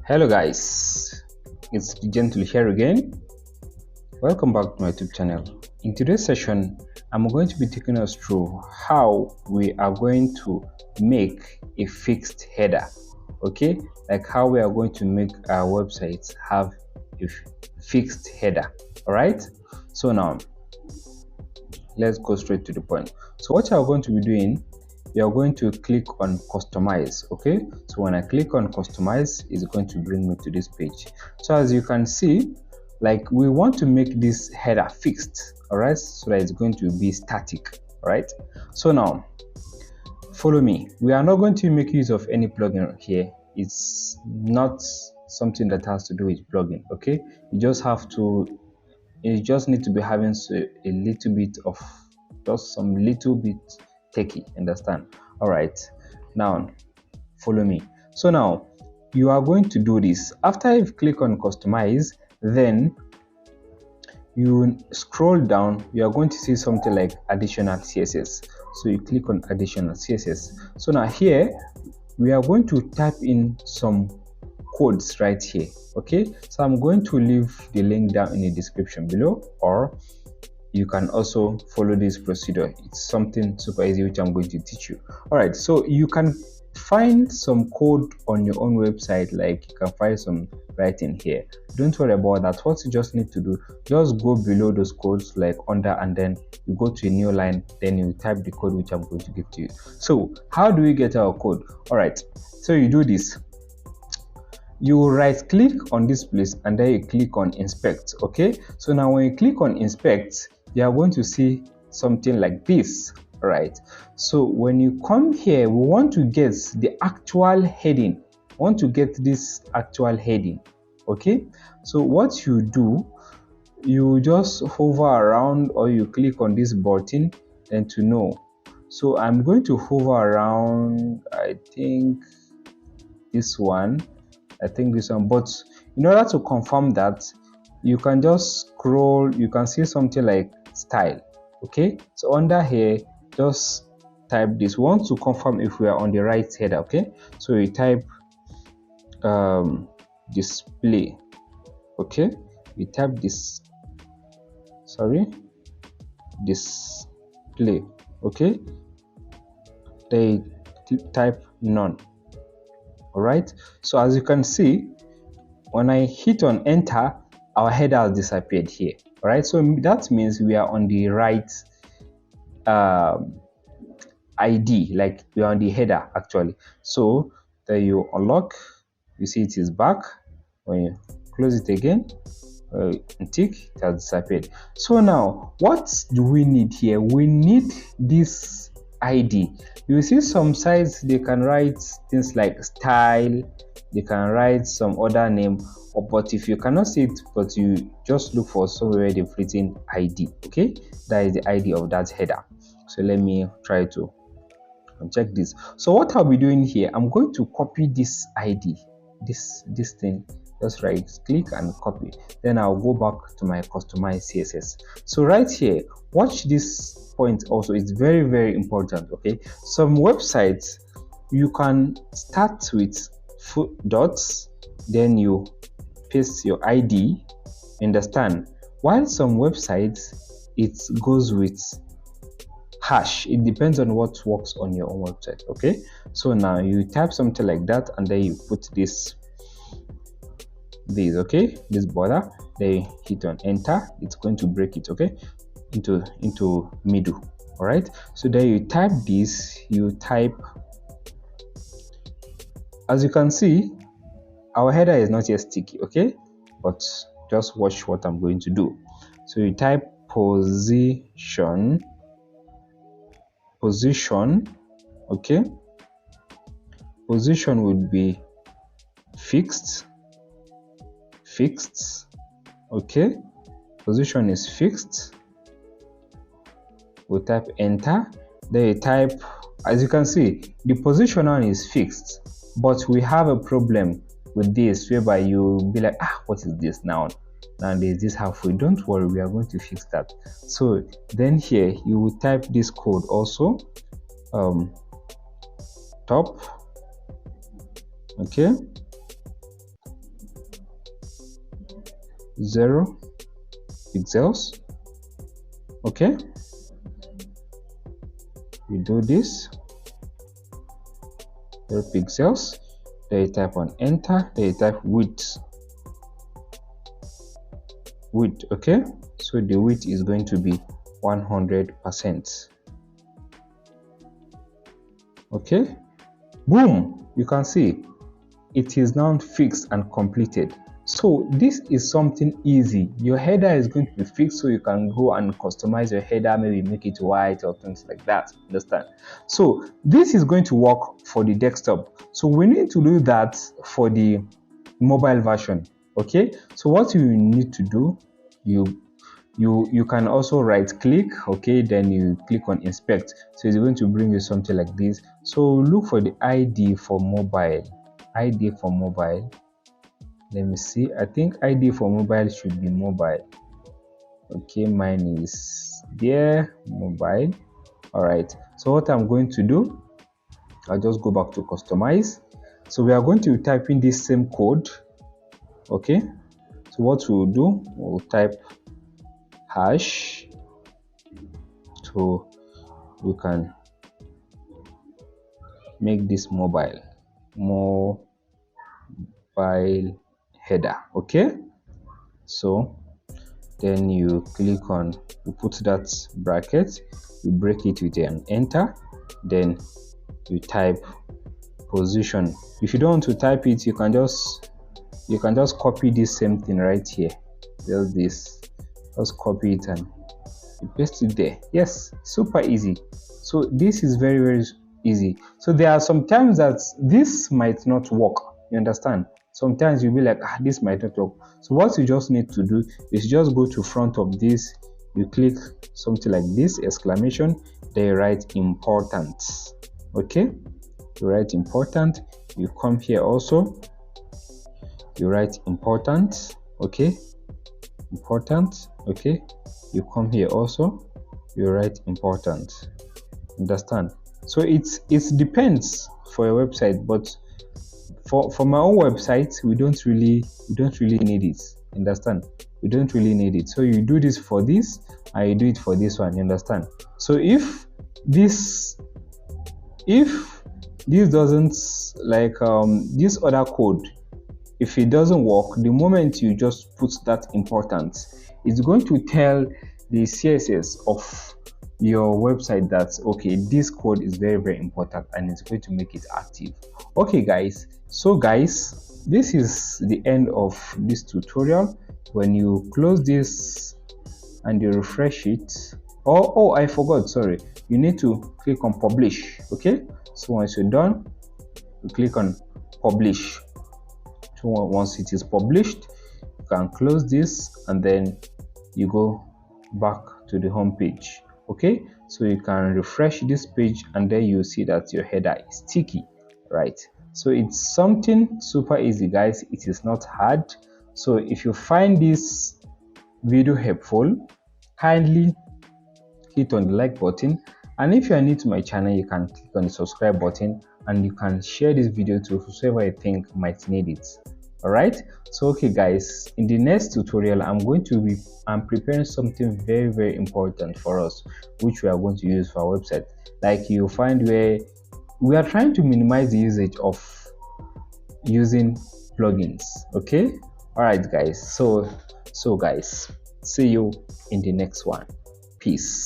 Hello guys, it's Gentle here again. Welcome back to my YouTube channel. In today's session, I'm going to be taking us through how we are going to make a fixed header. Okay, like how we are going to make our websites have a fixed header. All right, so now let's go straight to the point. So what you are going to be doing, you are going to click on customize. Okay, so when I click on customize, it's going to bring me to this page. So as you can see, like we want to make this header fixed, all right, so that it's going to be static. All right, so now follow me. We are not going to make use of any plugin here. It's not something that has to do with plugin. Okay, you just need to be having a little bit of just some little bit techie, understand? All right, now follow me. So now you are going to do this. After you click on customize, then you scroll down, you are going to see something like additional CSS. So you click on additional CSS. So now here we are going to type in some codes right here. Okay, so I'm going to leave the link down in the description below, or you can also follow this procedure. It's something super easy which I'm going to teach you. All right, so you can find some code on your own website, like you can find some writing here. Don't worry about that. What you just need to do, just go below those codes, like under, and then you go to a new line, then you type the code which I'm going to give to you. So how do we get our code? All right, so you do this. You right click on this place and then you click on inspect. Okay, so now when you click on inspect, you are going to see something like this. Right, so when you come here, we want to get the actual heading. We want to get this actual heading. Okay, so what you do, you just hover around or you click on this button then to know. So I'm going to hover around, I think this one, but in order to confirm that, you can just scroll, you can see something like style. Okay, so under here, just type this. We want to confirm if we are on the right header. Okay, so you type display. Okay, you type display. Okay, they type none. All right, so as you can see, when I hit on enter, our header has disappeared here. All right, so that means we are on the right ID, like we are on the header actually. So there you unlock, you see it is back. When you close it again, tick, it has disappeared. So now what do we need here? We need this ID. You see some sites, they can write things like style, they can write some other name, but if you cannot see it, but you just look for somewhere they've written ID. Okay, that is the ID of that header. So let me try to check this. So what I'll be doing here, I'm going to copy this ID, this thing. Just right click and copy, then I'll go back to my customize CSS. So right here, watch this point also, it's very important. Okay, some websites you can start with dots, then you paste your ID, understand, while some websites it goes with hash. It depends on what works on your own website. Okay, so now you type something like that and then you put this okay, this border, then you hit on enter, it's going to break it, okay, into middle. All right, so then you type this, you type, as you can see, our header is not yet sticky. Okay, but just watch what I'm going to do. So you type position, okay, position would be fixed, okay, position is fixed. We'll type enter, then you type, as you can see, the position on is fixed, but we have a problem with this whereby you'll be like, what is this now there's this halfway. Don't worry, we are going to fix that. So then here you will type this code also, top, okay, 0 pixels. Okay, you do this, 0 pixels, then you type on enter, then you type width. Okay, so the width is going to be 100%. Okay, boom, you can see it is now fixed and completed. So this is something easy. Your header is going to be fixed, so you can go and customize your header, maybe make it white or things like that. Understand? So this is going to work for the desktop, so we need to do that for the mobile version. Okay, so what you need to do, you can also right click, okay, then you click on inspect. So it's going to bring you something like this. So look for the ID for mobile. Let me see, I think ID for mobile should be mobile. Okay, mine is there, mobile. All right, so what I'm going to do, I'll just go back to customize. So we are going to type in this same code. Okay, so what we'll do, we'll type hash, so we can make this mobile header. Okay, so then you click on, you put that bracket, you break it with an enter, then you type position. If you don't want to type it, you can just copy this same thing right here, just copy it and you paste it there. Yes, super easy. So this is very, very easy. So there are some times that this might not work, you understand? Sometimes you'll be like, this might not work. So what you just need to do is just go to front of this, you click something like this, exclamation, then you write important. Okay, you write important, you come here also, you write important. Okay, important. Okay, you come here also, you write important. Understand? So it depends for your website, but for my own website, we don't really need it. Understand? We don't really need it. So you do this for this and you do it for this one. You understand? So if this doesn't, like this other code, if it doesn't work, the moment you just put that important, it's going to tell the CSS of your website that, okay, this code is very, very important, and it's going to make it active. Okay guys, so guys, this is the end of this tutorial. When you close this and you refresh it, oh I forgot, sorry, you need to click on publish. Okay, so once you're done, you click on publish. So once it is published, you can close this and then you go back to the home page. Okay, so you can refresh this page and then you see that your header is sticky, right? So it's something super easy guys, it is not hard. So if you find this video helpful, kindly hit on the like button, and if you are new to my channel, you can click on the subscribe button and you can share this video to whoever you think might need it. All right, so okay guys, in the next tutorial I'm preparing something very, very important for us, which we are going to use for our website. Like you find where we are trying to minimize the usage of using plugins. Okay, all right guys, so guys, see you in the next one. Peace.